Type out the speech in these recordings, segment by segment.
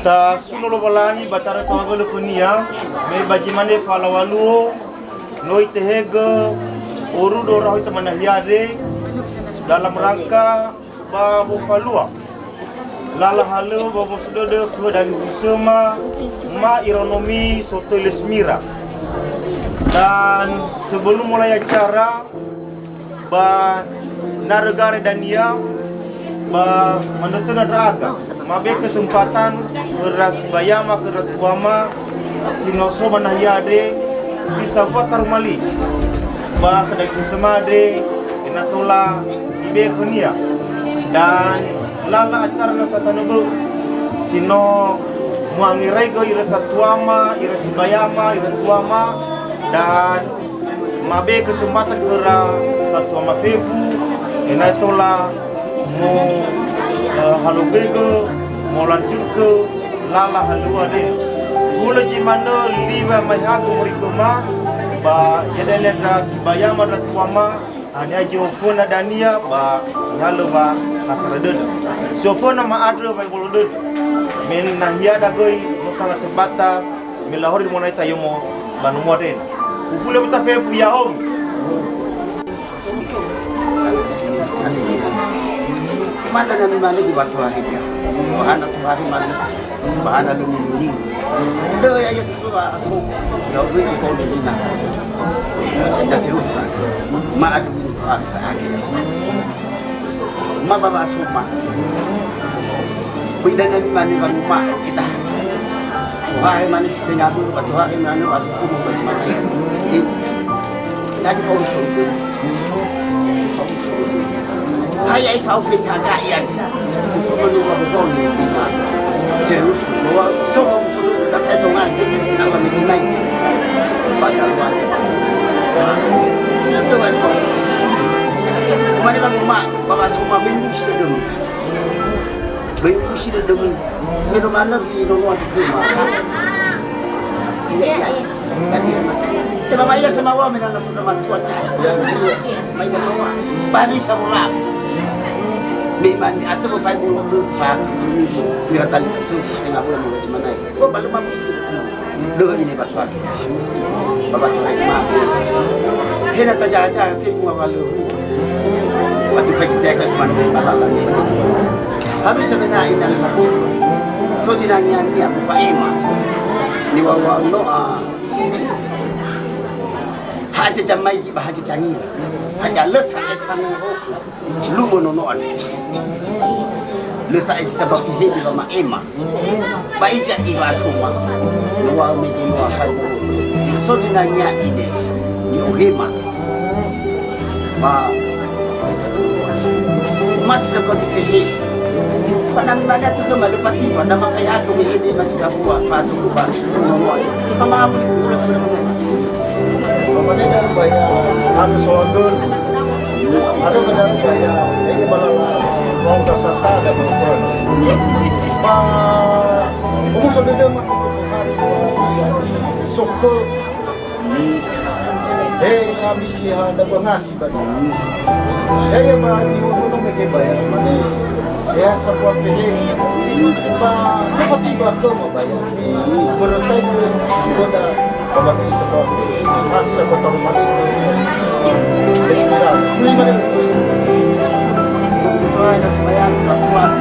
Ta suno balangi batara sawagolo kunia me bajimane falawalu noi tehega oru do rahu teman hiade dalam rangka babu falua lala halu babu sudodo ke dari Kusuma ma ironomi soto lesmira. Dan sebelum mulai acara ba nargare dania ba menuntun raga mabe kesempatan beras bayama ke ratuama sinoso manahiyade si sawatar mali ba kedai kesemade inatola ibe kunia dan lala acara na satanugo sino muangirai go ira satuama ira sibayama ira tuama dan mabe kesempatan kera satuama fefu inatola mo halubego mo lanjutke lala halua de fula jimano liba mahago murikuma ba jadele das bayama das wama hanya jofuna dania ba halo ba asradud sofona ma adro ba bolodud men nahia dagoi no sangat terbatas melahor di monai tayomo banu moden fula buta fefu ya hom mata na mana di batu akhirnya bahana tuhari mana bahana lumini do ya sesuatu aso ya beri ko di dina ya serius ma adu tuhari akhirnya ma baba asuma kuida na mana bang ma kita tuhari mana citanya bu tuhari mana basuku mo mana di tadi fokus itu Hai fau fita kaian semua lupa betul ni tina serius bahwa semua sudah terdengar nama menimai pada luar itu kan mana bang mak bapak semua minggu sudah minum mana di rumah di rumah Kaya maila sa mawa mina na sa matuan. Maila mawa. Pami sa mula. May man ato mo 500 pa ni kelihatan itu setengah bulan macam mana. Oh baru mampu dulu ini batuan. Batuan ini mah. Hena tajaja fifu awalu. Waktu kita ke mana balala. Habis sebenarnya ini fakir. So jinanya ni aku faima. Ni wawa no haja jamai ki bahaja jangi. Hanya lesai sang lu monono ani. Lesai sebab hidup di rumah ema. Baija iba semua. Luar meji luar halu. So jinanya ini ni uhema. Mas seperti fihid. Panang-nanya tu ke malupati pada makaya aku mihidi macam sabua pasuk ubah. Kama apa pula sebenarnya. Kemudian dan banyak harus soalun, ada banyak banyak ini balang mau dasarta ada berukuran. Kamu sudah dengar hari soko, kami sih ada pengasih banyak. Yang berarti orang mereka bayar mana? Ya sebuah film, tiba-tiba ke mau bayar. Berantai kepada Pembantu sebuah khas sebuah rumah Desmiral. Ini mana? Itu ada sembahyang satuan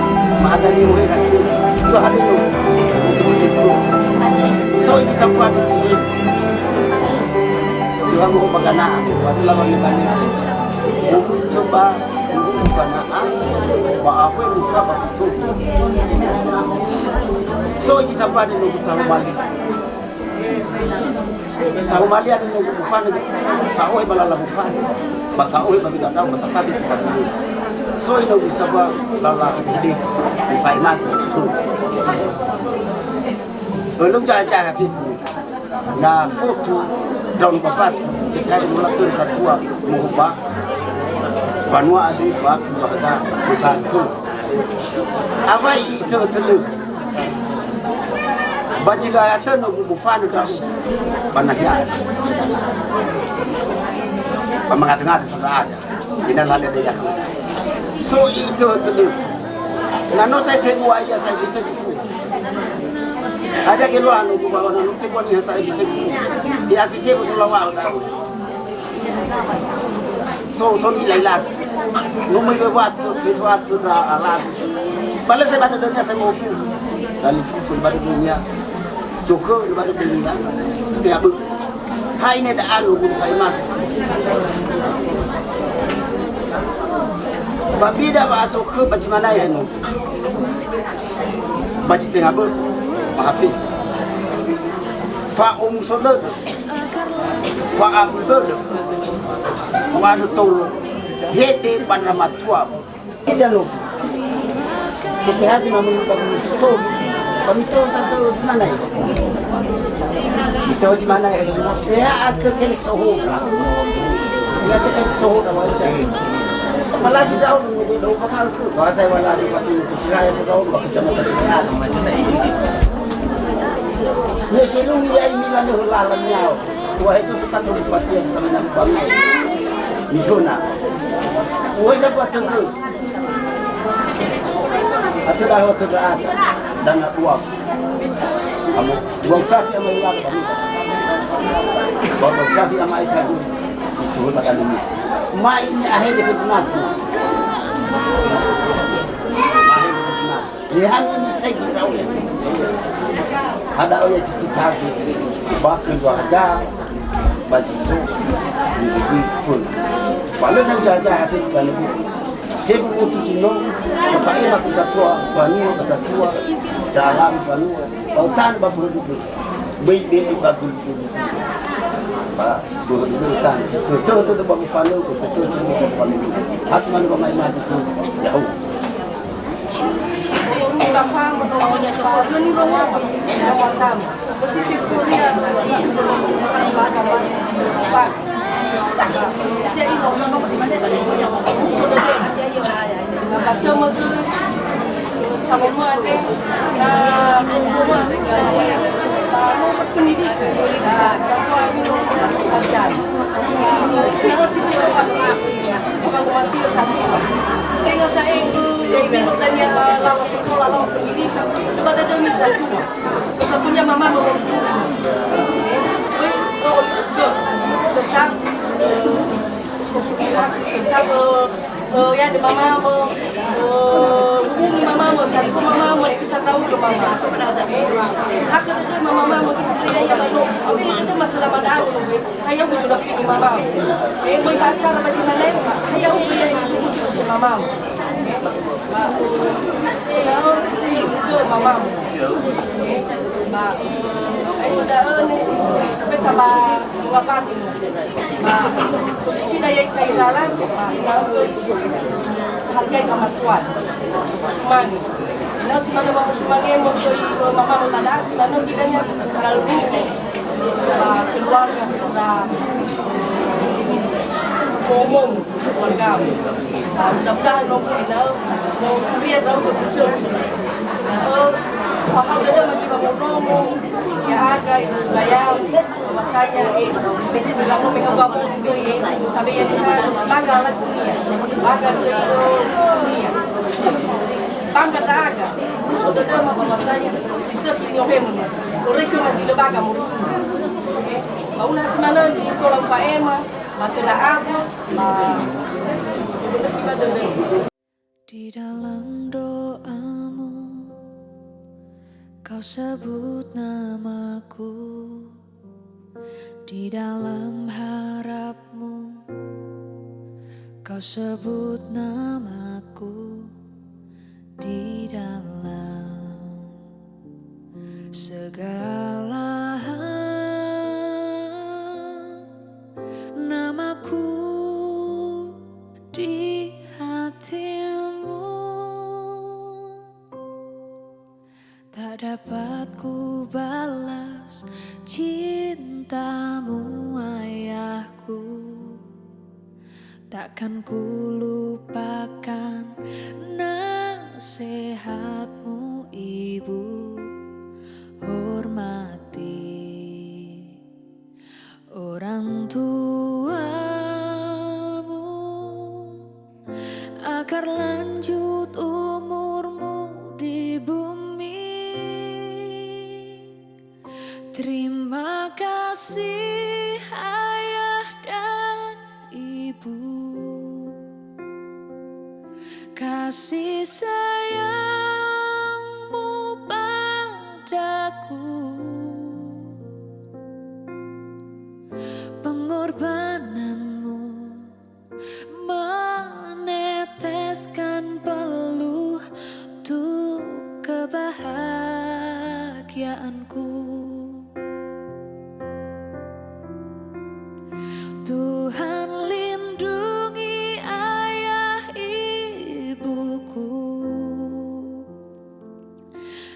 mana ni muhir itu ada itu. So itu sebuah film. Dia mau bagana, waktu lawan ni banyak. Coba bagana, apa yang berapa itu? So itu sebuah di luar Bali. Tahu mali ada yang bufan, tahu yang balala bufan, tahu yang tidak tahu bahasa Fadi tidak tahu. So itu bisa buat balala hidup di Faiman. Belum cara fifu, na foto daun babat, kita mulai dari satu mengubah, banua ada suatu bahasa besarku. Apa itu telur? Baca gaya tu nak bufan kat banyak ya. Pamangat dengar sebelah ada. Ini ada dia. So itu tu. Nano saya tengok aja saya di Facebook. Ada keluar nu bawa nano tengok ni saya di Facebook. Dia sisi pun selawat tahu. So ni lailah. Numai buat tu dah alat. Balas saya pada dunia saya mau film. Dan film pada dunia. Cukup daripada dunia setiap buk. Hai ni ada alu pun saya mas. Babi dah masuk ke macam mana ya nu? Baca tengah buk, mahafif. Fa solat, fa abdul, wadu tolong. Hede panramat tua. Ijalo. Kita hati namun betul. Kami tahu satu di mana itu? Tahu di mana itu? Ya, aku kena sohor. Ya, aku kena sohor dalam jalan. Malah kita tahu ni dia bakal tu. Kalau saya wala di Fatu Kusiraya setahun bakal macam ni selung ya ini lah ni lalang nyau. Wah itu suka tu buat dia sama nak bangai. Ni zona. Wah saya buat tengah. Atau dah waktu berada dan nak uang. Kamu uang sakit yang meluap kami. Uang sakit yang mai kadu itu pada ini. Mai ini akhir di kemas. Mai di kemas. Lihat ini saya tahu. Ada orang yang tadi bakal warga baju sus di full. Walau saya jajah habis balik. Hebu tu cino, faedah kesatua, banua kesatua, dalam banua, lautan babur itu, baik babur itu, babur itu, betul babu fanu, betul babu fanu, asman pemain maju tu, jauh. mau berpendidikan, kalau minum sarjana, kalau situ orang masih satu, dengan saya yang minum dan yang lama sekolah lama pendidikan, coba ada demi satu, punya mama mau tentang ya di mama mau hubungi mama mau telepon mama mau bisa tahu ke mama hak itu mama mau kita ya baru tapi itu masalah mana kayak aku sudah pilih mama mau acara bagaimana kayak aku pilih mama itu mama ayo udah ini tambah apa posisi daya kayak dalam hargai kemampuan Sumani. Nah, si mana mau Sumani mau ke mama mau sadar, si mana tidaknya terlalu keluarga kita ngomong keluarga. Mudah-mudahan mau kuliah tahu posisi. Apa ada lagi mau ngomong ya ada itu sebaya masanya besi bilang mau mengaku tapi yang bangga lah bangga dunia bangga daga sudah dah mau masanya sisa kini orang mereka masih lebaga mau mau nasi mana di kolam faema mata ada di dalam doamu kau sebut namaku, di dalam harapmu kau sebut namaku, di dalam segala hal namaku di hatimu. Tak dapat ku balas cintamu ayahku, takkan ku lupakan nasihatmu ibu. Hormati orang tuamu agar lanjut umurmu di bumi. Terima kasih ayah dan ibu, kasih sayangmu padaku, pengorbananmu meneteskan peluh untuk kebahagiaanku. Tuhan lindungi ayah ibuku,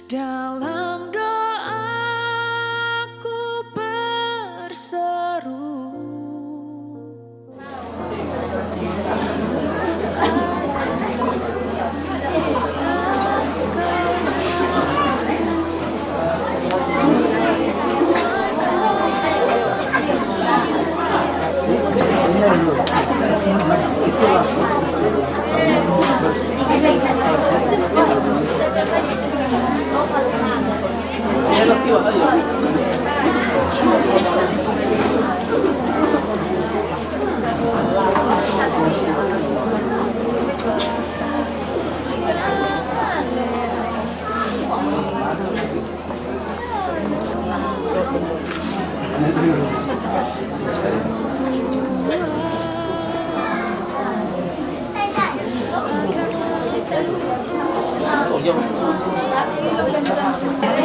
dalam doaku berseru.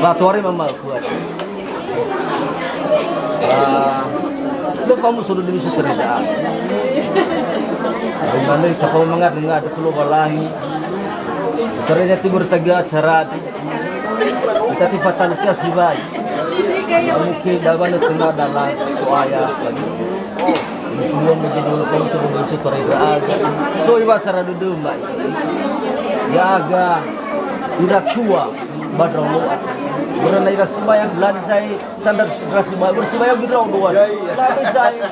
Latori mama kuat. Itu kamu sudah bisa terima. Bagaimana kalau mengat keluar balahi. Ternyata timur tengah cara kita tifatan kias baik. Mungkin dalam tengah dalam soaya lagi. Semua menjadi kamu sudah bisa terima. So iba sarah duduk mbak. Ya agak tidak tua badramu Berenai rasi bayang belan saya standar rasi bayang bersih bayang bidraw dua. Lalu saya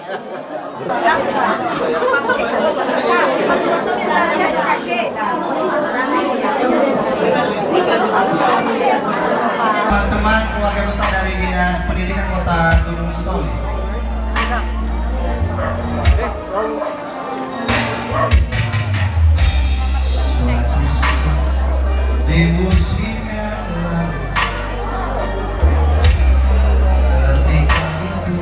teman-teman keluarga besar dari Dinas Pendidikan Kota Gunung Sitoli. Di musim yang lalu, ketika itu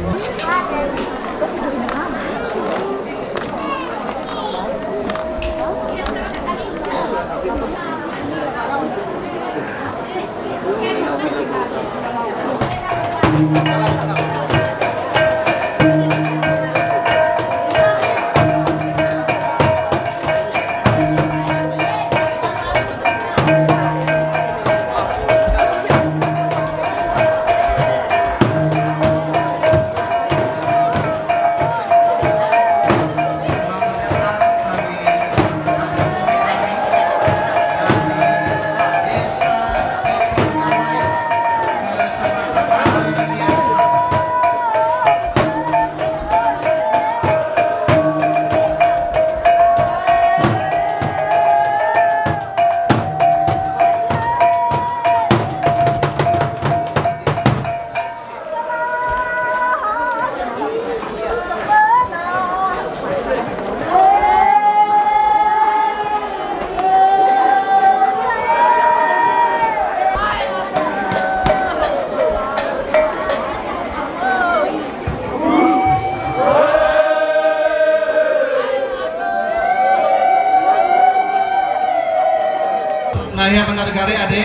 Naya Benargare ade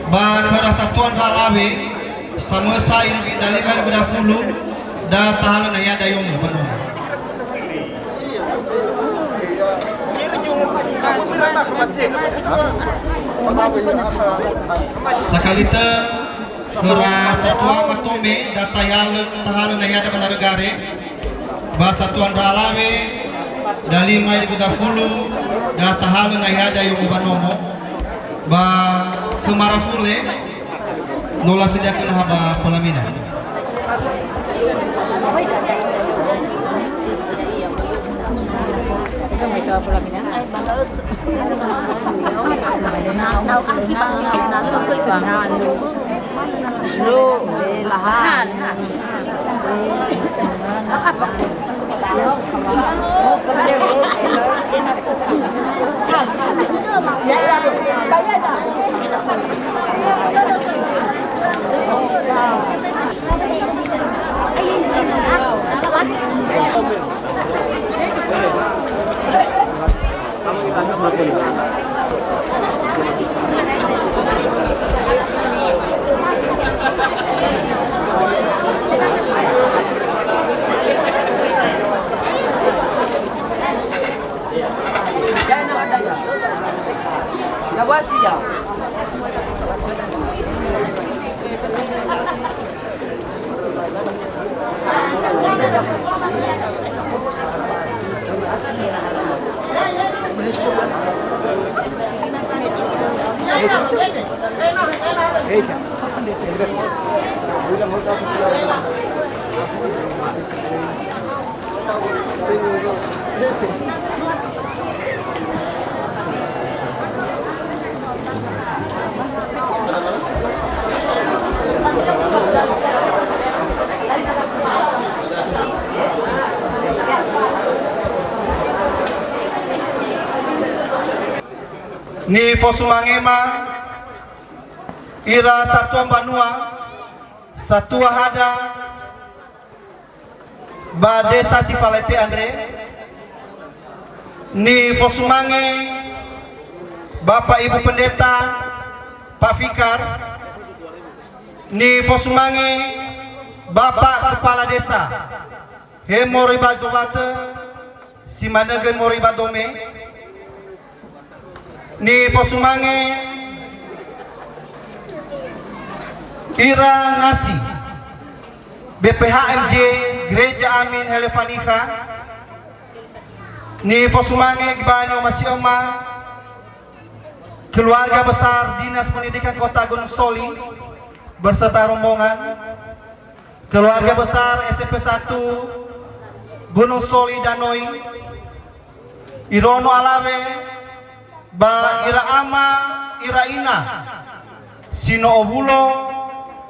ba Persatuan Ralawe sama saya ini dari mana sudah fulu dah tahan naya dayung penuh. Sekali te Persatuan Matome dah tahan naya ada Benargare ba Satuan Ralawe dari mana sudah fulu dah tahan naya dayung penuh. Ba kemarafule nola sediakan haba pelamina. Ni Fosumangema Ira Satuan Banua Satua Hada Ba Desa Sifalete Andre Ni Fosumange Bapak Ibu Pendeta Pak Fikar Ni Fosumange Bapak Kepala Desa Hemoriba Zowate Simanegen Moriba Dome Ni Fosumange Ira Ngasi BPHMJ Gereja Amin Helefanika Ni Fosumange Gibanyo Masioma keluarga besar Dinas Pendidikan Kota Gunung Sitoli berserta rombongan, keluarga besar SMP 1 Gunung Stoli Danoi, Irono Alawe, ba ira ama ira ina, sino obulo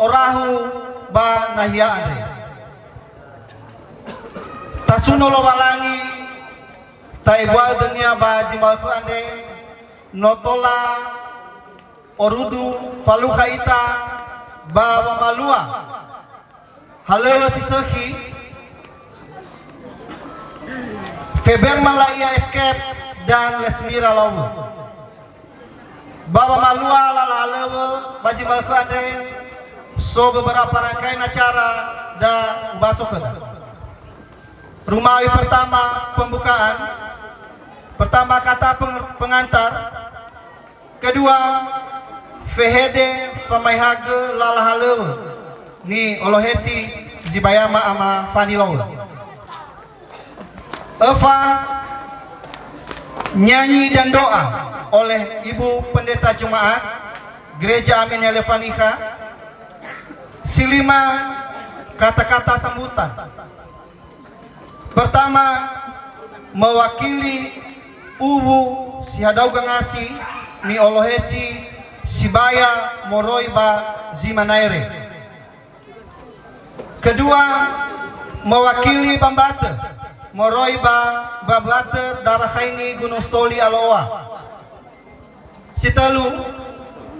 orahu ba nahia ade. Tasuno lo walangi, taibwa dunia ba jimalku ande, notola orudu faluka ita ba wamalua, halewa sisohi, Feber Malaya Escape dan Lesmira Lawu. Bawa Malua Lalalewe Baji Malfade, so beberapa rangkaian acara dan basuh ke Rumawi pertama pembukaan, pertama kata pengantar, kedua Fehede Famaihage Lalahalewe ni Olohesi Zibayama ama Fani Lawu. Eva nyanyi dan doa oleh Ibu Pendeta Jemaat Gereja Amin Elevanika. Silima kata-kata sambutan. Pertama, mewakili Ubu Sihadau Gangasi ni Olohesi Sibaya Moroiba Zimanaire. Kedua, mewakili Bambate Moroiba Babate Darahaini Gunung Stoli Aloa. Sitalu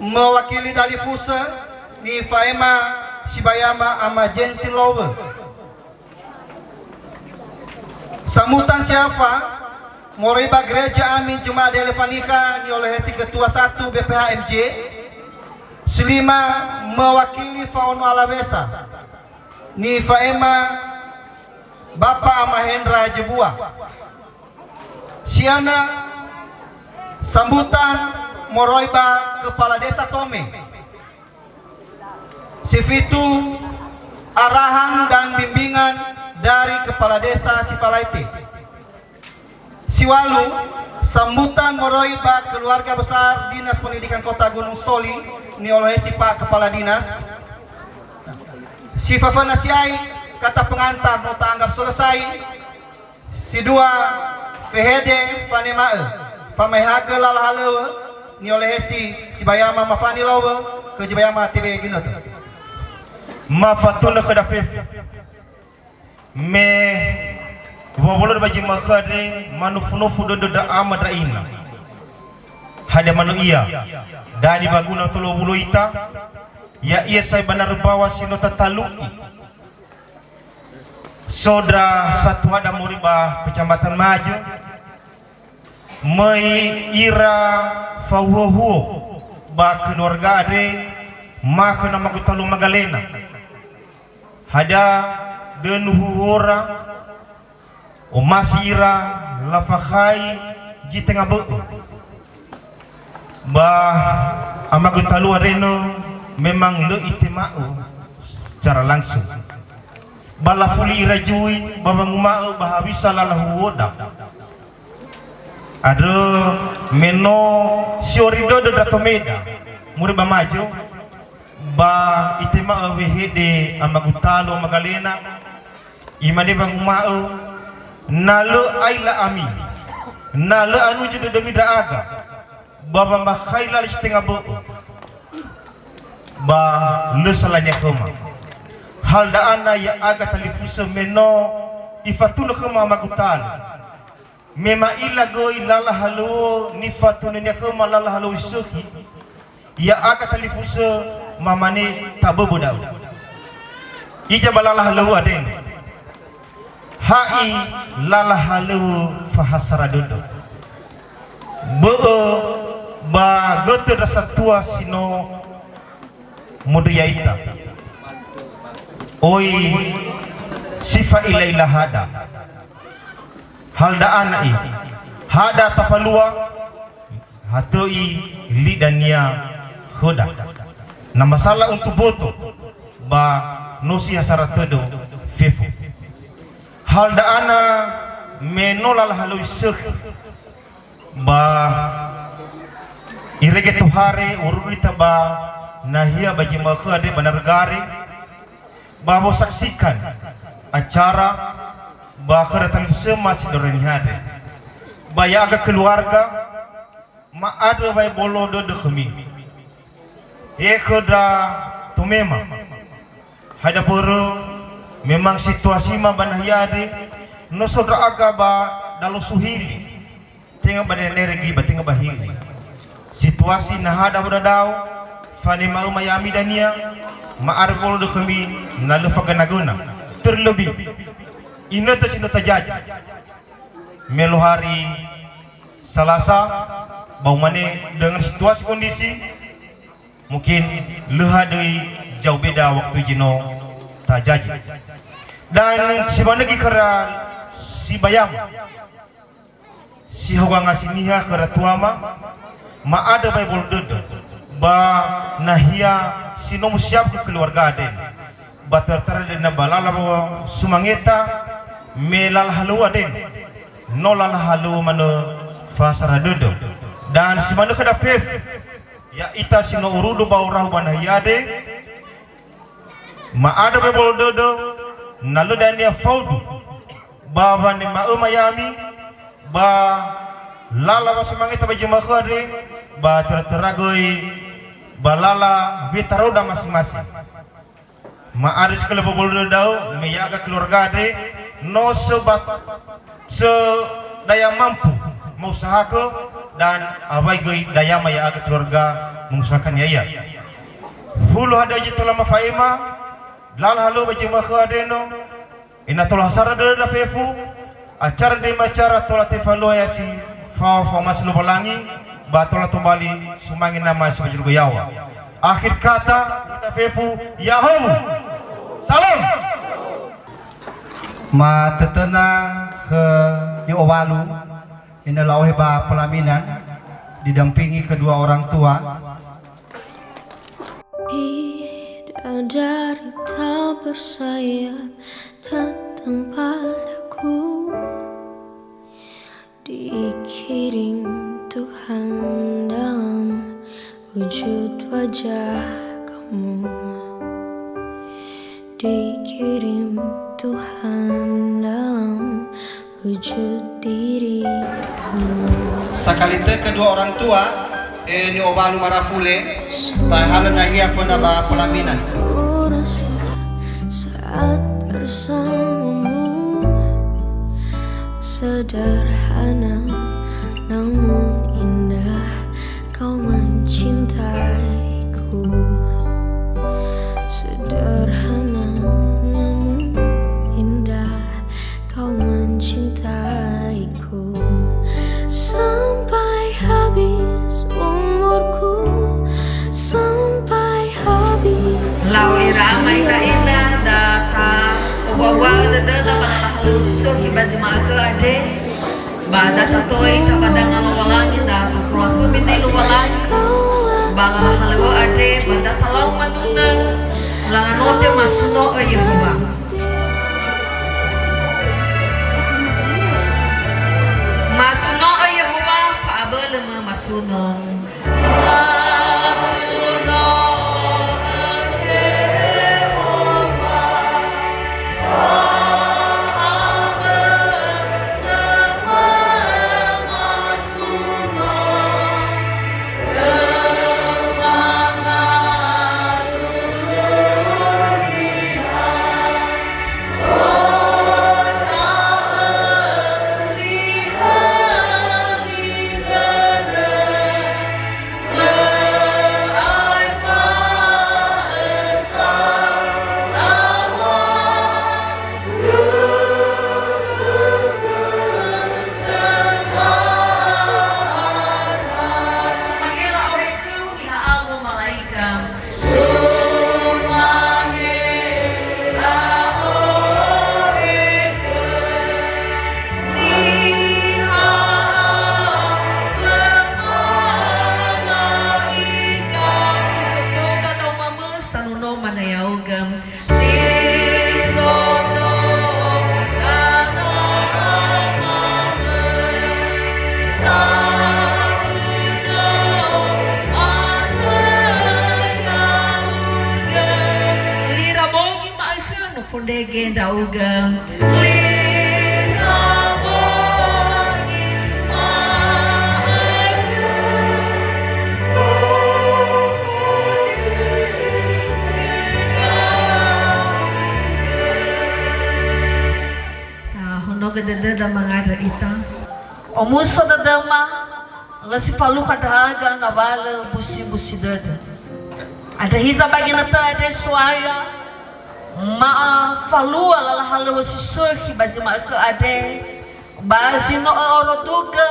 mewakili dari Fusa ni Faema Sibayama ama Jensin Lowe. Sambutan siapa? Moroiba Gereja Amin Jemaat Elevanika ni oleh si Ketua 1 BPHMJ. Selima mewakili Faono Alabesa ni Faema Bapak Mahendra Jebua. Siana sambutan Moroiba Kepala Desa Tome. Sifitu arahan dan bimbingan dari Kepala Desa Sifalaite. Siwalu sambutan Moroiba Keluarga Besar Dinas Pendidikan Kota Gunung Stoli ni oleh si Pak Kepala Dinas. Sifafana siai kata pengantar nota anggap selesai. Si dua Fehede Fanemae Famaihaga Lalahalewe ni oleh si Sibayama Mafani Lawe ke Jibayama TB Ginot. Mafatuna kedafif me wabolor baji makade manufunufu dodo da amad raina hada manu iya dari baguna tolo bulu ita ya iya saya benar bawa sinota taluki Sodra satu ada Moriba Kecamatan Maju Mei ira fauhuhu ba keluarga ade maka nama kutalu Magalena hada denuhura o masira lafakhai jitenga bu ba amagutalu areno memang le itimau secara langsung bala fuli irajui babang umau bahabisa lalahu woda ada meno siorido do datomeda muriba maju ba itima wehede amagutalo Magalena imade bang umau nalo aila ami nalo anu judo demida aga baba makhaila listinga bo ba le salanya koma hal daana ya aga talifusa meno ifatuna kema magutal mema ila go ilala halu nifatuna nya kema lala halu suhi ya aga talifusa mamane tabobodaw ija balala halu aden hai lala halu fahasara dodo bo ba gote rasa tua sino mudiyaita oi sifa ilailah hada hal da'ana hada tafalua hatoi lidania khoda na masalah untuk boto ba nosi hasaratodo fefu hal da'ana menolal haloi sekh ba irege tuhare ururita ba nahia bagi mereka ada benar-gari bahwa saksikan acara bahwa televisi masih dorang ada baya agak keluarga ma ada bay bolo do kami ekoda tu memang hada puru memang situasi ma banahia ada no sodra aga ba dalu suhili tinggal badan energi tinggal bahiri situasi nahada berdau fani mau mayami dania maar bolo do kami nalu faganaguna terlebih ina terjadi melu hari Selasa bau mane dengan situasi kondisi mungkin lehadei jauh beda waktu jino terjadi dan sebenarnya kera si bayam si hoga ngasih niha kera tuama ma ada Bible dodo ba nahia si nomu siap ke keluarga aden ba tertera den balala bawa sumangeta melal halu aden nolal halu mano fasara dodo dan si manu kada fef ya ita sino urudu bau rahu banahiyade ma ada Bible dodo nalu dan dia faudu ba ni ma mayami ba lala ba sumangeta ba jema khade ba terteragoi balala bitaroda masing-masing ma ada sekali Bible dodo me yaga keluarga de no sebat daya mampu mengusahakan dan abai goi daya maya agak keluarga mengusahakan ya hulu ada je tola mafaima lal halu baje makhadeno ina tola sara da fefu acara de macara tola tefalo ya si fa maslu balangi ba tola tombali sumangin nama sebajur goyawa akhir kata kita fefu yahu salam ma tetena ke di Owalu inilah heba pelaminan didampingi kedua orang tua bidadari tak bersayap datang padaku dikirim Tuhan dalam wujud wajah kamu dikirim Tuhan dalam wujud diri kamu. Sakalite kedua orang tua ni Owalu Marafule tahala nahia fona ba pelaminan Ku rasa saat bersamamu sederhana namun indah kau mencintaiku sederhana namun indah kau mencintaiku sampai habis umurku sampai habis Lau ira mai ra ina data obawa dada pada halu siso hibat zima ke ade bada tatoi tapada ngalawalangi da keluar pemiti luwalangi bala halu ade bada talau matuna langanote masuno Yehova masuno Yehova faabel masuno masuno gededa mangada ita. Omuso dadama lasi palu kadahaga ngabala busi dada. Ada hisa bagi nata ada suaya ma falua lalahala wasi sohi bazi ma ke ade bazi no oroduga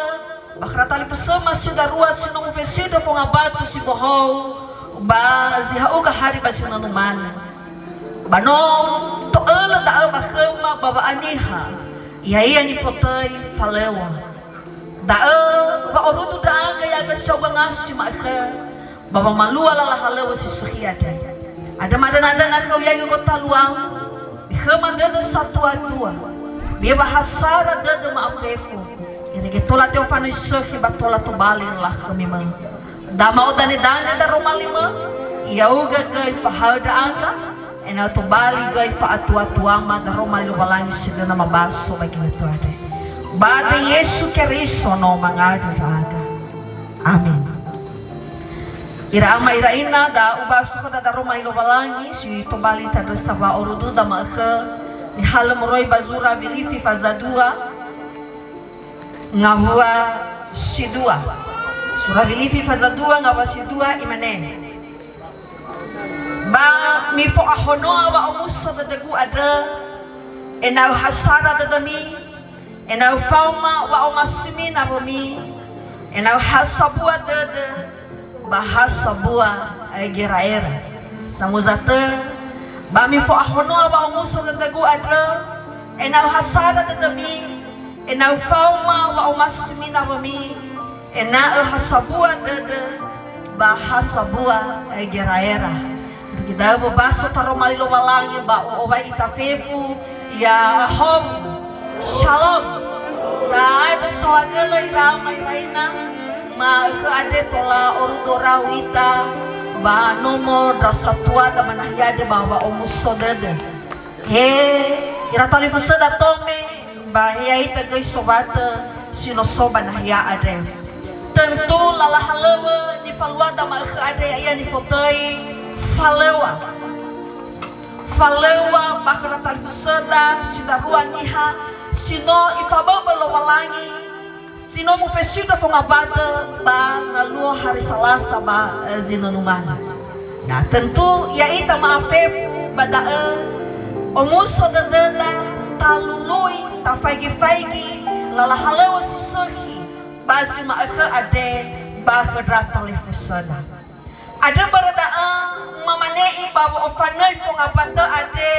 bakrata li pesema sudah ruas sino mufesido pongabatu si bohou bazi hauga hari bazi no mana banom to ala da bakema baba aniha iya ni fotai falewa da ba orodu da ga ya ga shoga ngasi ma ke baba malu ala halawa si suhiada ada madan-madan nakau yang kota luang bihama dada satu dua biar bahasa dada maafefu ini getola teu fana suhi batola tu bali lah kami mang dama odani dana da roma lima iauga gai fahada anga ena tu bali gai fa atua ma da roma lima balangi sidana mabaso bagi itu ada bade Yesu Kristo no mangada raga amin. Irama iraina da ubasu kada da Roma ilo balangi si to bali ta do sava orudu da maka ni halam roi bazura bilifi fazadua ngahua sidua surah bilifi fazadua ngahua sidua imane ba mi fo ahono wa omuso da degu ada enau hasara da dami enau fauma wa omasimi na bomi enau hasabua da bahasa buah geraera samuzata bami fo ahono ba umuso tatagu adra enau hasara tatami enau fauma wa umasmina bami enau hasabua dada bahasa buah geraera kita babaso taro malilo malangi ba oba itafefu ya hom shalom ta ada soadela irama iraina ma ade tola orudora wita ba nomor da satua da manahya de bawa omusodede he ira tali fasada tome ba ya ita gai sobata sino soba nahya ade tentu lalahalewa ni falwa da ma ade ya ni fotai falewa bakra tali fasada sidarua niha sino ifababa lawalangi sino mo fesido pengabata ba lalu hari Selasa ba zinonumana. Nah tentu ya ita maafefu badaa omuso dadada talului tafagi lalahalawa sisuhi basu maaka ade ba kedra telefusana. Ada baradaa mamanei babo ofanai pengabata ade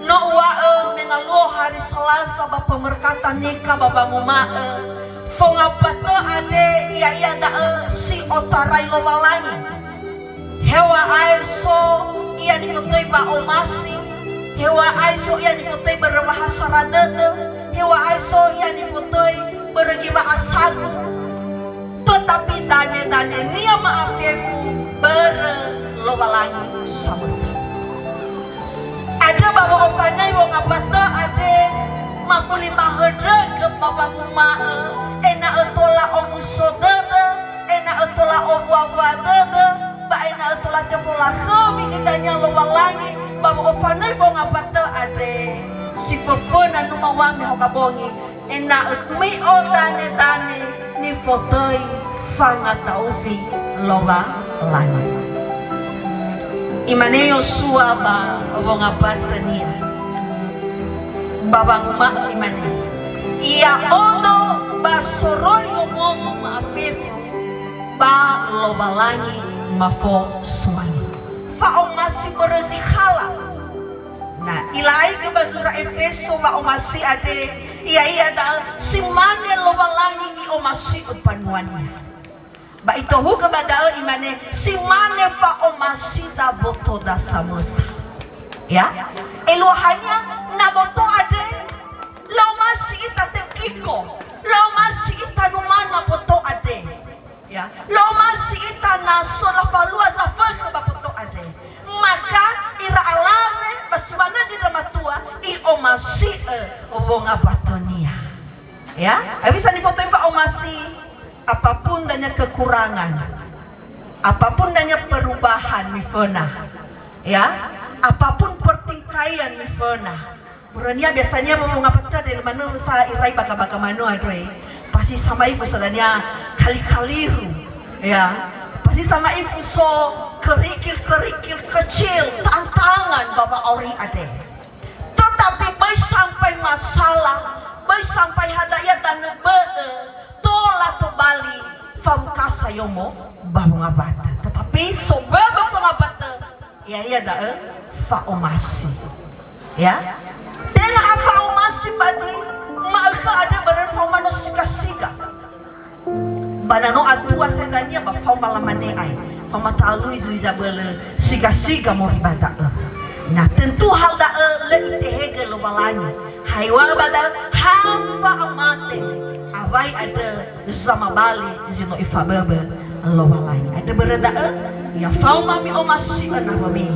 no wa menalu hari Selasa ba pemerkatan nikah baba nguma fongapato ade iya da si otarai lo malangi hewa aiso iya ni fotoy ba omasi hewa aiso iya ni fotoy berbahasa radete hewa aiso iya ni fotoy bergiba asagu tetapi dane nia maafefu ber lo malangi sama-sama ada baba ofanai wong apato ade mafuli mahedre ke baba nguma ena etola omusodede ena etola owawadede ba ena etola tepola kami kitanya lo walangi baba ofanai wong apato ade si fofona numa wangi hokabongi ena mi odane ni fotoi fanga taufi loba langi imane Yosua ba wong apato niya babang mak imane ia ondo basoroy ngomong maafifu ba lobalangi mafo suani fa omasi berezikhala nah ilai ke basura Efeso ba omasi ade iya da simane lobalangi ni omasi upanuannya ba itohu ke badal imane simane fa omasi da boto da samusa ya eluhanya naboto ade lau masih ita tekiko lau masih ita numana boto ade ya lau masih ita naso la falua zafan ba boto ade maka ira alame basmana di dramatua i omasi obonga batonia ya bisa difoto fa omasi apapun danya kekurangan apapun danya perubahan mifona ya apapun pertingkaian mifona Berania biasanya mau ngapatkan dari mana sa irai baka mano adoi. Pasti sama ibu sadanya kali-kali ya. Pasti sama ibu so kerikil kecil tantangan bapa ori ade. Tetapi baik sampai masalah, baik sampai hadaya dan tola to bali famukasa yomo bahu ngabata. Tetapi sebab pengabata ya dah faomasi ya. Dan apa masih bagi maka ada badan faumano sika badano atua sedanya ba fauma lamande ai fauma talu izu izabele sika mo ribata. Nah tentu hal da le itehege lo balanya haiwa badal hafa amate abai ada zama bali zino ifabebe lo balanya ada berada ya fauma mi omasi na bami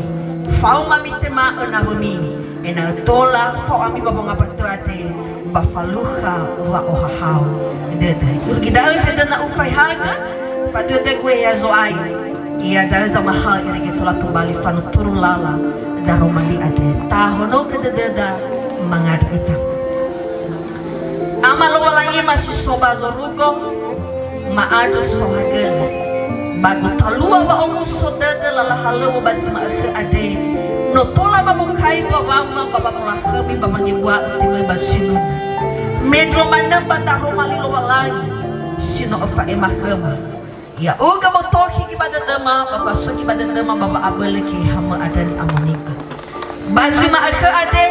fauma mi tema na bami ena tola fa ami babong apatade bafaluha wa ohahau deta urgida sedana ufai haga padu de gue ya zoai ia da zama ha irege tola tumbali fanu turulala daromali ade tahono kededa mangad ita amalo walangi masih soba zorugo maado sohagen bagu talua ba omu sodada lala halo basima ade no tola mamukai babama babamula kami bamangibwa timai basinu medro mana bataro malilo walangi sino ofa emakama ya uga motoki kibada dama bapaso kibada dama baba abeleki hama adani amonika basima ade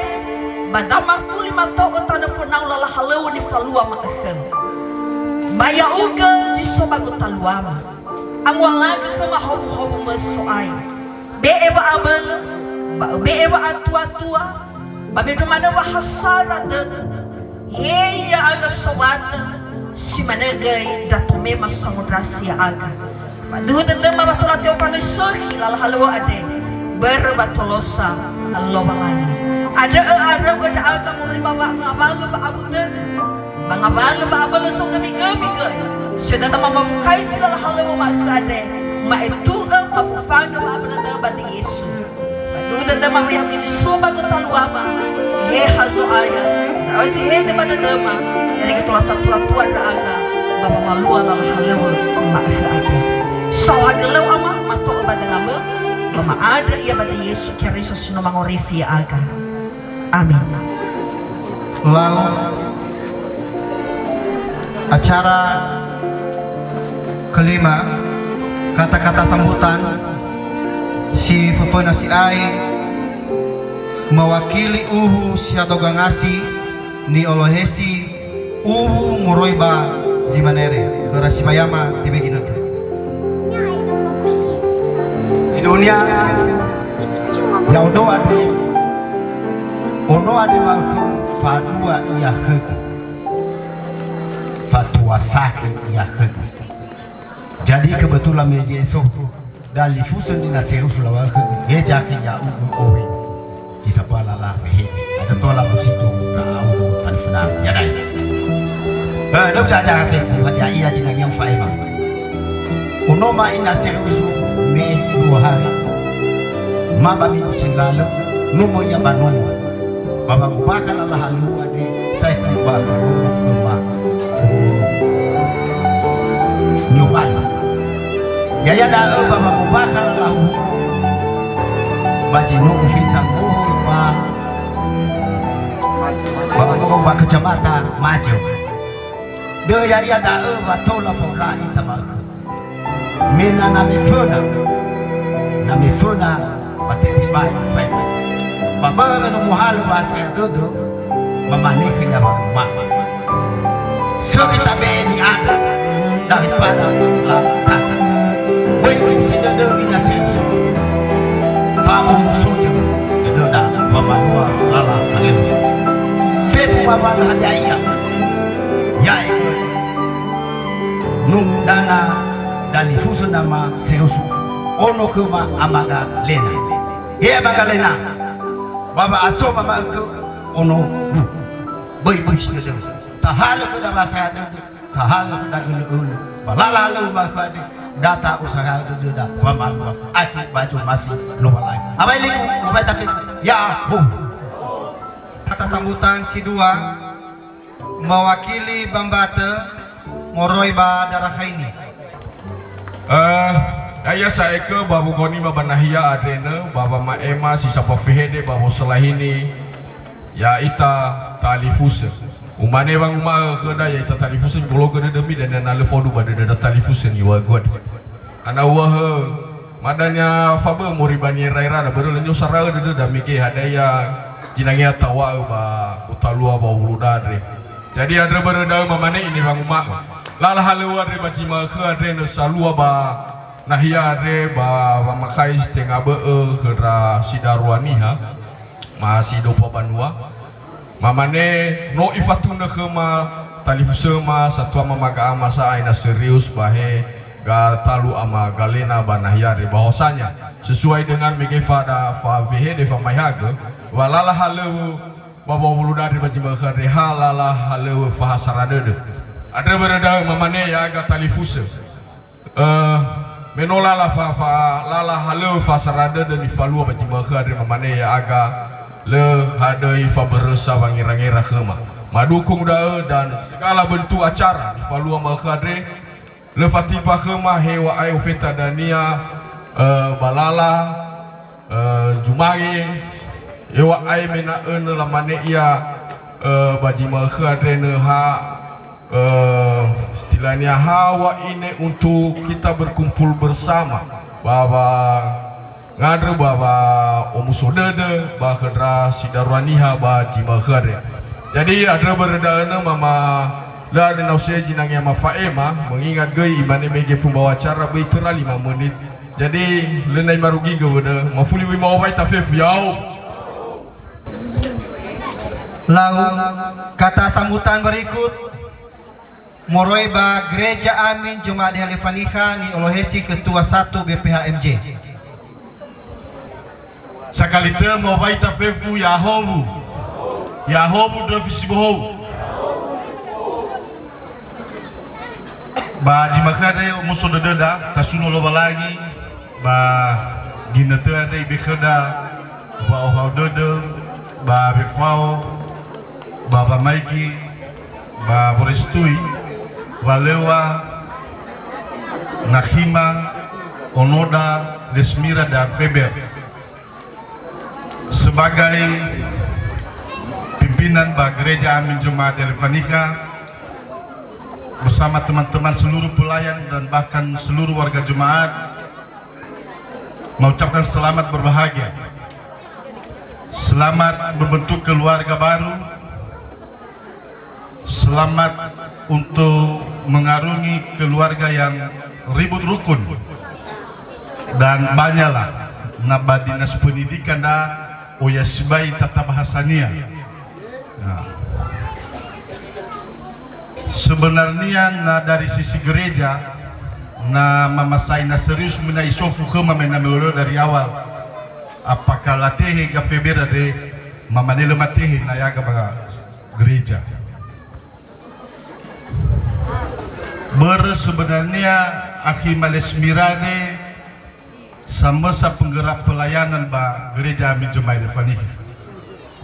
badama fuli mato otana fonau lala halo ni falua makam baya uga jiso bagu taluama amwalaga kama hobu mesoai be eba abel be eba atua babe mana bahasara de heya aga sawata si managai datume masamudrasia aga padu de mama tola teofano sohi lala halwa ade berbatolosa Allah balani ada aga muri baba ngabal ba abude bangabal ba abal so kami sudah mama kai sila halwa ma ade ma itu afufano ba abana ba di Yesu padu de mama yang soba ko talwa he hazo aya oji he de bana dama yani kita satu tua ada bapa malua la halewa ma ada so hadalau ama mato bana nama mama ada ia bada Yesus Kristus sino mangorifi aga amin. Lalu acara kelima kata-kata sambutan si Fafana si Ai mewakili uhu siatoga ngasi ni Olohesi uhu moroiba zimanere kerasi bayama tibeginata si dunia ya ono ade mahu fadua iya hege fatua sakit iya hege jadi kebetulan media so dali fusun dina seru sulawak geja ke ya ugu owe kisah balala mehe ada tola musitu rau tan fenang ya dai dok jaja ke hati iya jinang yang faema ono ma ina seru me 2 hari mama minggu singlalu numo ya banon baba kubaka la halu ade saya kubaka kuma nyuban ya da baba kubaka la hu bajino fitang ba baba kubaka kecamatan maju de ya da ba tola fora itama mena na me fona pateti bai fa baba meno muhalu bahasa dodo memanikin ya mama so kita beni ada daripada lantan baik sudah dari nasensu kamu musuhnya doda mama dua lala halim fefu mama hadiah ya nung dana dan fusu nama serusu ono kuma amaga lena amaga lena baba aso mama ke ono bai sudah tahal ke dalam saya sahal ke dalam balala lu maka data usaha itu dah mama aku baju masih lupa lagi apa ini mau tapi ya kata sambutan si dua mewakili Bambata Moroi ba Darakhaini. Ayah saya ke babu koni mabanahia adena baba maema si sapa fehede babu selahini ya ita talifusa umane bang uma ke da ya ita talifusa bolo ke demi dan na lefodu pada da talifusa ni wa god ana wah madanya fabe moribani raira da beru lenyo sarau da mike hadaya jinangia tawa ba utalua ba uludare jadi ada berada mamane ini bang uma lala halua re bajima ke adena salua ba nahia re ba makai setengah kera sidarwaniha masih dopa banua mamane no ifatuna kema talifusema satwa mamaga masa aina serius bahe ga talu ama galena banahia re bahwasanya sesuai dengan megefada fa vehede fa mayaga walala halu baba wuludari bajima kare halala halu fa hasaradede ada berada mamane ya ga talifuse menola la fa lala halu fa sarada dan ifalua bagi mereka dari mamane ya aga le hadai fa beresa wangira-ngira khema madukung da dan segala bentuk acara ifalua mereka dari le fatipa khema hewa ayo feta dania balala jumai hewa ay mena la mane ia bagi mereka dari ha istilahnya hawa ini untuk kita berkumpul bersama bahwa ngadre bahwa omusodede bahwa kedra sidarwaniha bah jimakhare jadi ada beredana mama la de nausia jinangnya mafaema mengingat gei imane mege pembawa acara baitera 5 menit jadi lenai marugi geude mafuli wi mawai tafef yau lalu kata sambutan berikut Moroi ba Gereja Amin Jumat Halifanika ni Olohesi Ketua 1 BPHMJ. Sakalite mau baita fefu Yahobu dofisibohu ba jimakade muso deda kasuno lo balagi ba ginete ade bekeda ba ohaudode ba befao ba maiki ba borestui Walewa, Nahima, Onoda, Desmira dan Feber sebagai pimpinan Gereja Amin Jumat Halifanika bersama teman-teman seluruh pelayan dan bahkan seluruh warga jemaat mengucapkan selamat berbahagia, selamat berbentuk keluarga baru, selamat untuk mengarungi keluarga yang ribut rukun dan banyaklah naba dinas pendidikan da oyasbai tata bahasania. Nah, sebenarnya dari sisi gereja mama saya serius menai sofu kema menamelo dari awal apakah latih ga feber de mama nele matih na yaga gereja. Sebenarnya Akhi Malesmirane sama penggerak pelayanan ba Gereja Amin Jumat Halifanika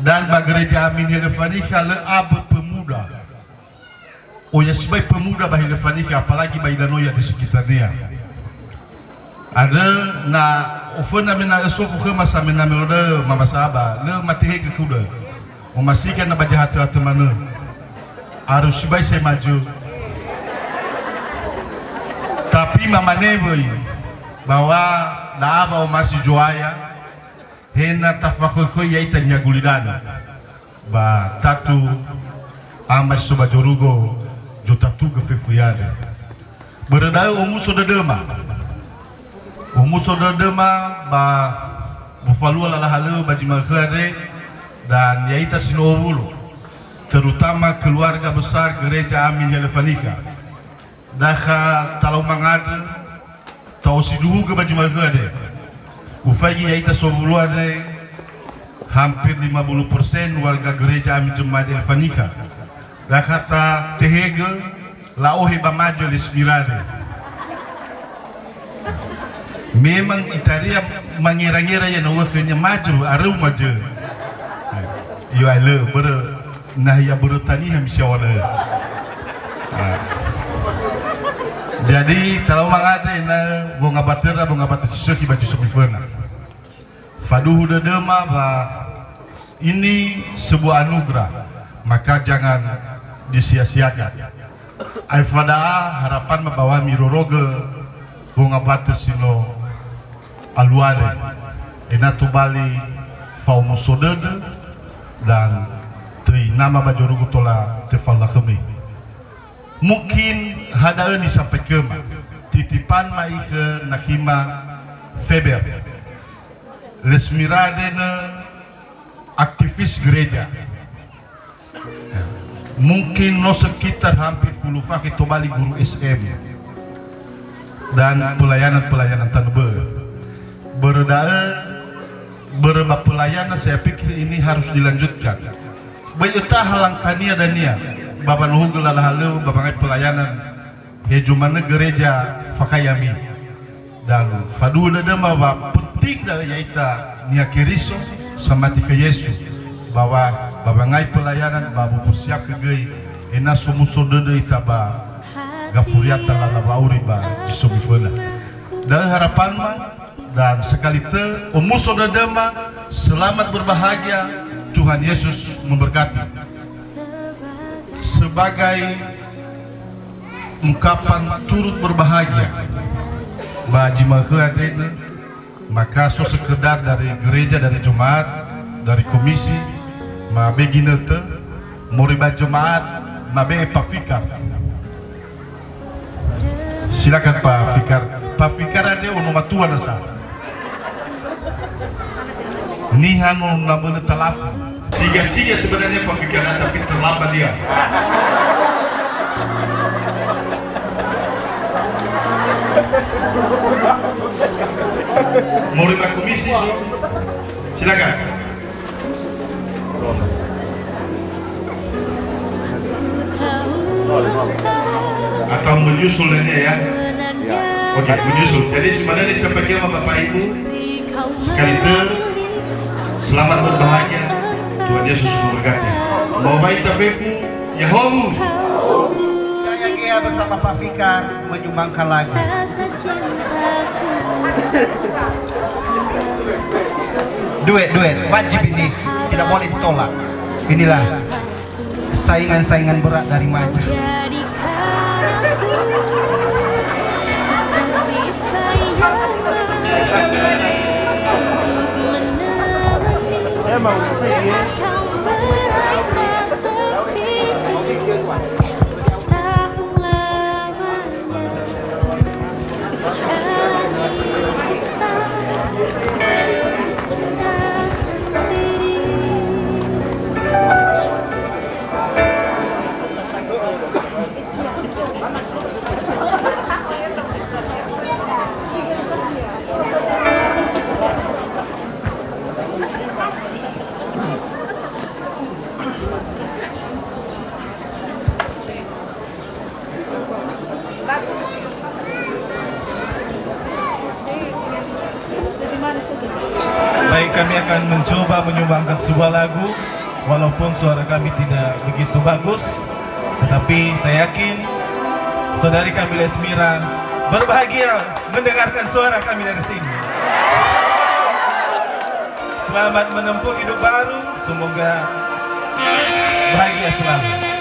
dan ba Gereja Amin Halifanika le abad pemuda ya sebagai pemuda ba Halifanika apalagi ba Idanoya di sekitarnya ada na ofena mena esoko ke masa mena melode mama sahaba le matihe ke kuda memastikan na bajahat hati mana harus sebagai saya maju. Tapi mamane boy bahwa daaba masih joaya hena tafakko yaita nya gulidana ba tatu amas soba jorugo jotatu ke fefuyada beredai umuso dedema ba bufalu lala halu baji makhare dan yaita sinowulu terutama keluarga besar Gereja Amin Halifanika Daha talau mangade tau siduhu ke baju magade ufagi yaita sobuluade hampir 50% warga Gereja Amin Jumat Halifanika dah kata tehege laohe ba majelis mirade memang itaria mengira-ngira ya nawaknya maju aru maju Yo ale ber nah ya bertani yang bisa warna. Jadi kalau mangade na bunga batera sesuatu baju semifena. Faduh dedema ba ini sebuah anugerah, maka jangan disia-siakan. Aifada harapan membawa miroroge bunga bates sino aluade. Ena tubali faumusodede dan tei nama bajorugu tola tefalla kemi. Mungkin hadaan disampaikan titipan mai ke Nahima Feber Lesmiradena aktivis gereja. Mungkin no sekitar hampir 10 fakir tobali guru SM dan pelayanan tanbe berba pelayanan. Saya pikir ini harus dilanjutkan. Bayutah halangkania dan nia Bapak Nuhugul Lalahalu, Bapak pelayanan Hejumana gereja Fakayami dan Fadula dama penting dah yaita nia kiriso sama tika Yesus bahwa Bapak pelayanan babu persiap kegei ena sumusodede itaba gafuriata lalabauri ba jisomifena dan harapan ma dan sekali te umusodedema selamat berbahagia. Tuhan Yesus memberkati. Sebagai ungkapan turut berbahagia bagi mahadena, maka so sekedar dari gereja, dari jemaat, dari komisi ma beginete moriba jemaat ma be Pak Fikar. Silakan Pak Fikar. Pak Fikar ada onomatuan asa nihan namanya telafon siga sebenarnya Pak Fikar, tapi terlambat dia. Mau riba komisi so silakan. Atau menyusul ini ya. Oke, menyusul. Jadi sebenarnya disampaikan sama Bapak Ibu sekali itu selamat berbahagia. Tuhan Yesus memberkati. Mau baik tafefu Yahomu. Saya Gia bersama Pak Fikar menyumbangkan lagu. Duet wajib ini, tidak boleh ditolak. Inilah saingan berat dari maju. Emang baik, kami akan mencoba menyumbangkan sebuah lagu walaupun suara kami tidak begitu bagus, tetapi saya yakin saudari kami Lesmira berbahagia mendengarkan suara kami dari sini. Selamat menempuh hidup baru, semoga bahagia selalu.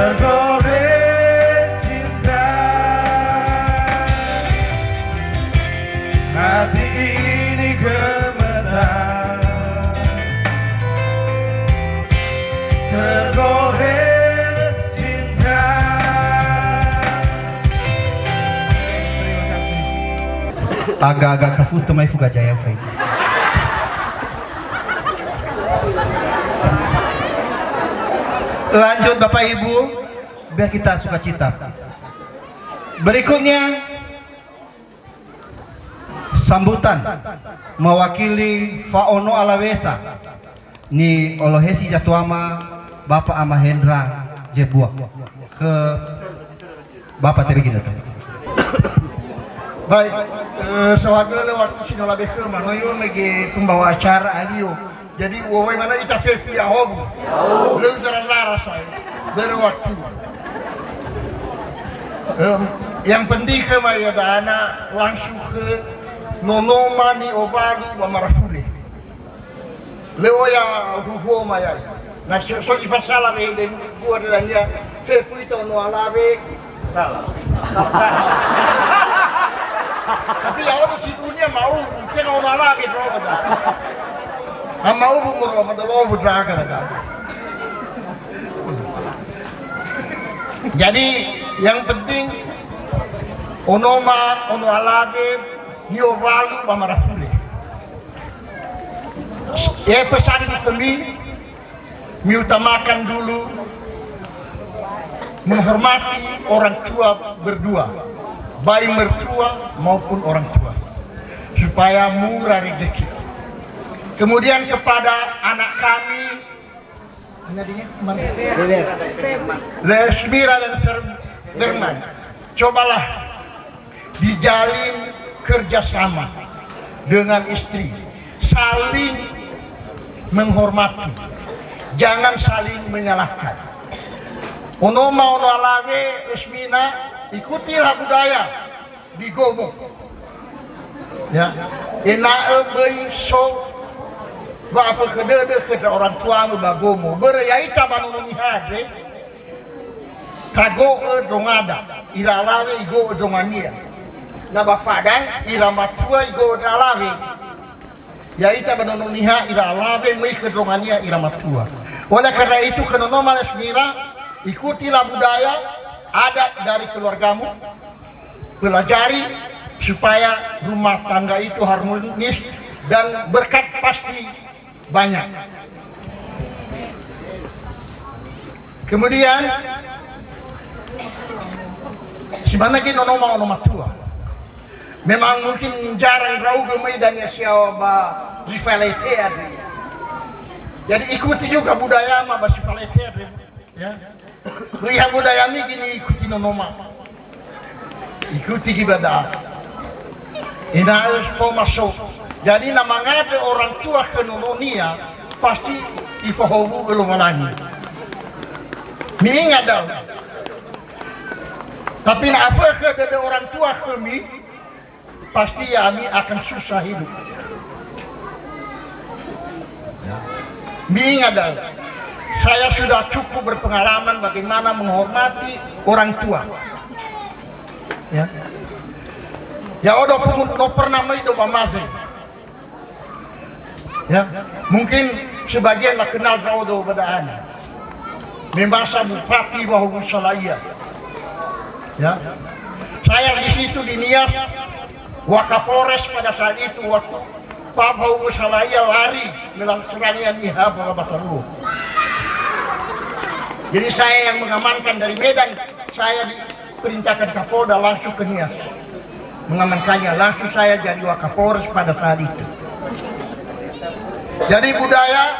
tergores cinta, hati ini gemetar, tergores cinta. Terima kasih. Agak-agak kafuto mai fuga jaya fai. Lanjut Bapak Ibu, biar kita sukacita. Berikutnya sambutan mewakili Faono Alawesa ni Olohesi Jatuama Bapak Amahendra Jebua ke Bapak Tebegin itu. Baik, sewaktu waktu sinolabe ke manoyo lagi pembawa acara alio. Jadi wawai mana ita fefi ya hogu. Lalu terasa saya berwaktu. Yang penting ke maya dana langsung ke nonoma ni obalu wa marafule. Leo ya huhu maya. Na so ifasala be de buat danya fefi to no alabe salah. Tapi ya orang si dunia mau cina orang alabe bro betul. Mau bumur madalo budraga ada. Jadi yang penting onoma ono alabe niovalu pamarafule. Pesan di kami utamakan dulu menghormati orang tua berdua, baik mertua maupun orang tua, supaya murah rezeki. Kemudian kepada anak kami Lesmira dan Berman, cobalah dijalin kerjasama dengan istri, saling menghormati, jangan saling menyalahkan. Ono mau alawe Lesmina, ikutilah budaya di Gomo. Ya, enak so apa kedede ke orang tua mu bagomo berayai tabanu ni hade kago dongada ilalawe igo dongania na bapadan ilama tua igo dalawe yai tabanu ni ha ilalawe mai ke dongania ilama tua. Oleh karena itu kenono malas mira ikutilah budaya adat dari keluargamu, pelajari supaya rumah tangga itu harmonis dan berkat pasti banyak. Kemudian sebenarnya nonoma tua memang mungkin jarang rau gemai dan siapa rivalitas. Jadi ikuti juga budaya mah rivalitas ya. Lihat budaya ini gini ikuti nonoma, ikuti ibadah. Ina harus masuk. Jadi namanya ada orang tua ke nononia pasti ifahobu elumalani. Mi ada. Tapi apa ke ada orang tua kami pasti kami akan susah hidup. Mi ada. Saya sudah cukup berpengalaman bagaimana menghormati orang tua. Ya. Ya udah pernah itu pamase. Ya, mungkin sebagian lah kenal kau bedaan. Membasa Bupati Bahu Salaya. Ya, saya di situ di Nias, Wakapolres pada saat itu waktu Pak Bahu Salaya lari melaksanakan ihab Bataru. Jadi saya yang mengamankan dari Medan, saya diperintahkan Kapolda langsung ke Nias mengamankannya. Langsung saya jadi Wakapolres pada saat itu. Jadi budaya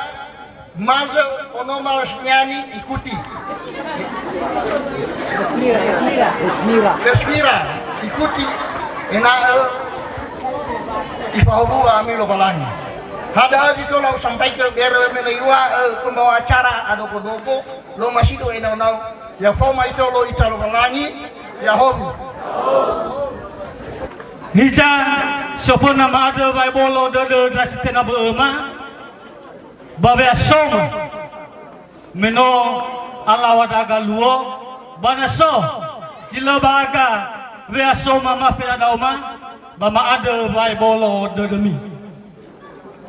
mazel ono malas nyanyi ikuti. Lesmira ikuti. Enak ifahubu ami lo balangi. Hada itu lo sampai ke biar menaiwa pembawa acara ada kodogo lo masih do enau ya forma itu lo italo balangi ya hobu. Hijan sofon nama ada bai bolo dode drasite na beuma babe asong meno alawadaga luo banaso jilabaga beaso mama fira dauma bama ada vai bolo demi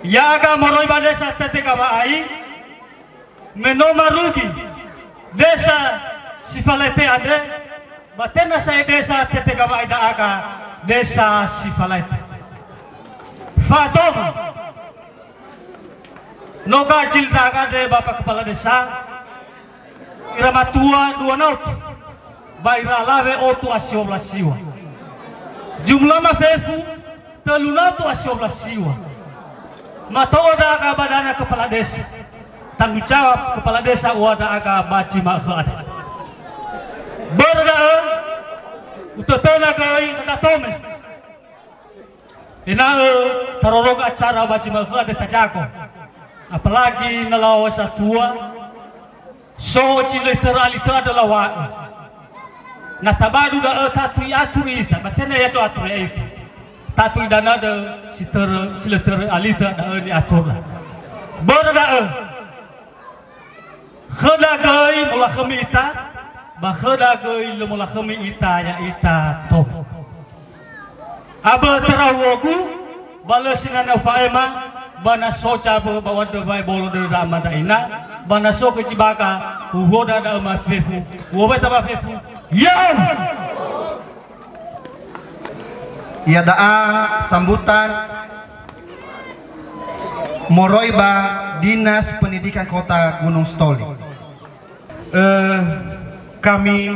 ya aga moroi badesa tetika baai menoma rugi desa sifalete ade batena saya desa tetika baai da aga desa sifalete fatom noga ciltaga de bapak kepala desa irama tua 2 naut baira lave otu asiola siwa jumlah mafefu telunatu asiola siwa matoda aga badana kepala desa tanggung jawab kepala desa wada aga baci makhat berda utotona gai kata tome ina tarorog acara baci makhat de tajako apalagi nalawasa tua so ciliterali itu adalah wa natabadu da tatu aturi ta batena ya to aturi itu tatu dana de siliter alita da di atur berda khada gai mula khamita ba khada gai le mula khamita ya ita to aba tarawogu balasinana faema bana socha bawa de bai bolo de ramada ina bana so ke cibaka uhoda da ma fefu wobe taba fefu ya ya daa sambutan Moroiba Dinas Pendidikan Kota Gunung Stoli. Kami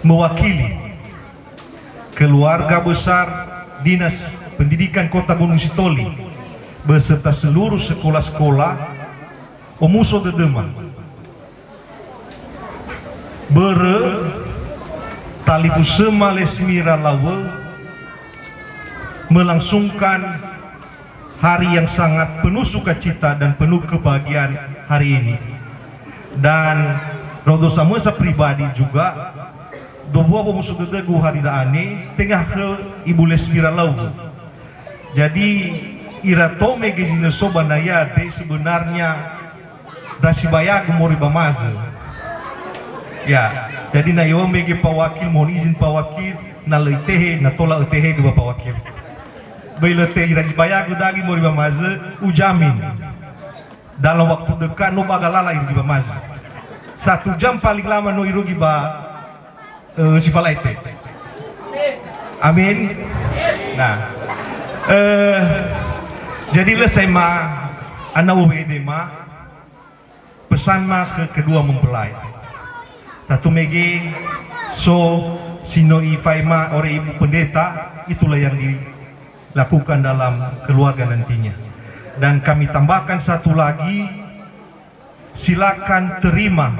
mewakili keluarga besar Dinas Pendidikan Kota Gunung Stoli beserta seluruh sekolah-sekolah Omuso Dedema Talifusema Lesmira Lawe melangsungkan hari yang sangat penuh sukacita dan penuh kebahagiaan hari ini. Dan rodo samesa pribadi juga doa Omuso Dedegu hari daane tengah ke Ibu Lesmira Lawe. Jadi irato megejine sobanaya de sebenarnya dasibaya gumori bamaze. Ya, jadi na yo mege pawakil mohon izin pawakil na leitehe na tola etehe dua pawakil. Bailete dasibaya gudagi mori bamaze ujamin. Dalam waktu dekat no bagalala irugi bamaze. 1 jam paling lama no irugi ba sifalaite. Amin. Nah, jadi selesai ma anak WD ma pesan ma ke kedua mempelai. Tatu mege so sinoi faima ore ibu pendeta itulah yang dilakukan dalam keluarga nantinya. Dan kami tambahkan satu lagi, silakan terima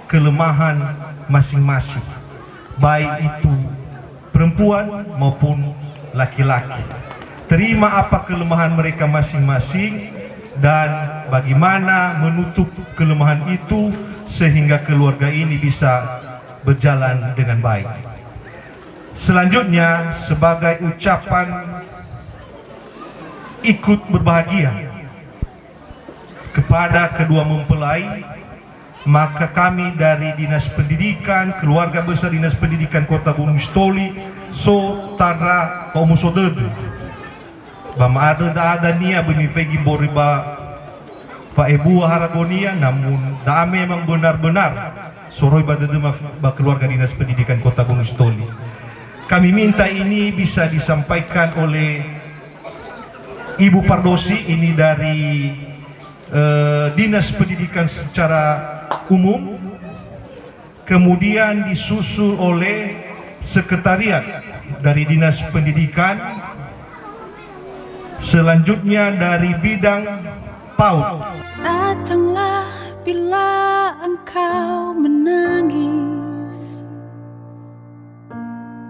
kelemahan masing-masing, baik itu perempuan maupun laki-laki. Terima apa kelemahan mereka masing-masing dan bagaimana menutup kelemahan itu sehingga keluarga ini bisa berjalan dengan baik. Selanjutnya, sebagai ucapan ikut berbahagia kepada kedua mempelai, maka kami dari Dinas Pendidikan, keluarga besar Dinas Pendidikan Kota Gunung Stoli, so tara Omuso Dedegu bama ada nia benifegi boriba Pak Ibu Haragonia, namun dah memang benar-benar soroi badedema keluarga Dinas Pendidikan Kota Gunung Stoli. Kami minta ini bisa disampaikan oleh Ibu Pardosi, ini dari Dinas Pendidikan secara umum, kemudian disusul oleh Sekretariat dari Dinas Pendidikan, selanjutnya dari bidang PAUD. Datanglah bila engkau menangis,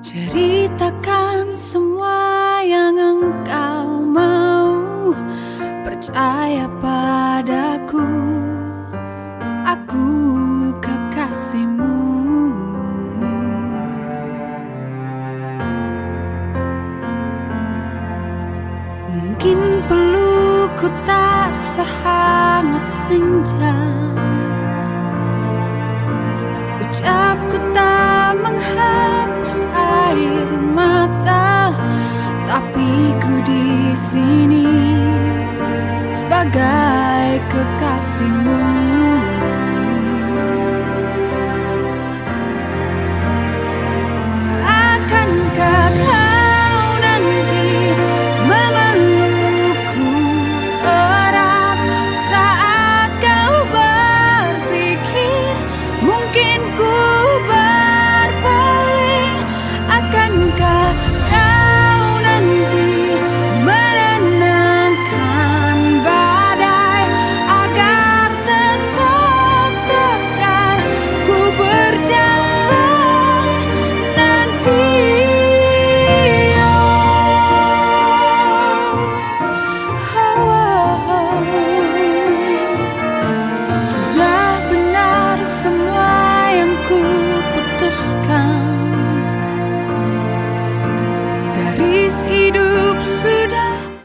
ceritakan semua yang engkau mau, percaya padaku, aku kekasihmu. Mungkin pelukku tak sehangat senja, tapi ku di sini sebagai kekasihmu.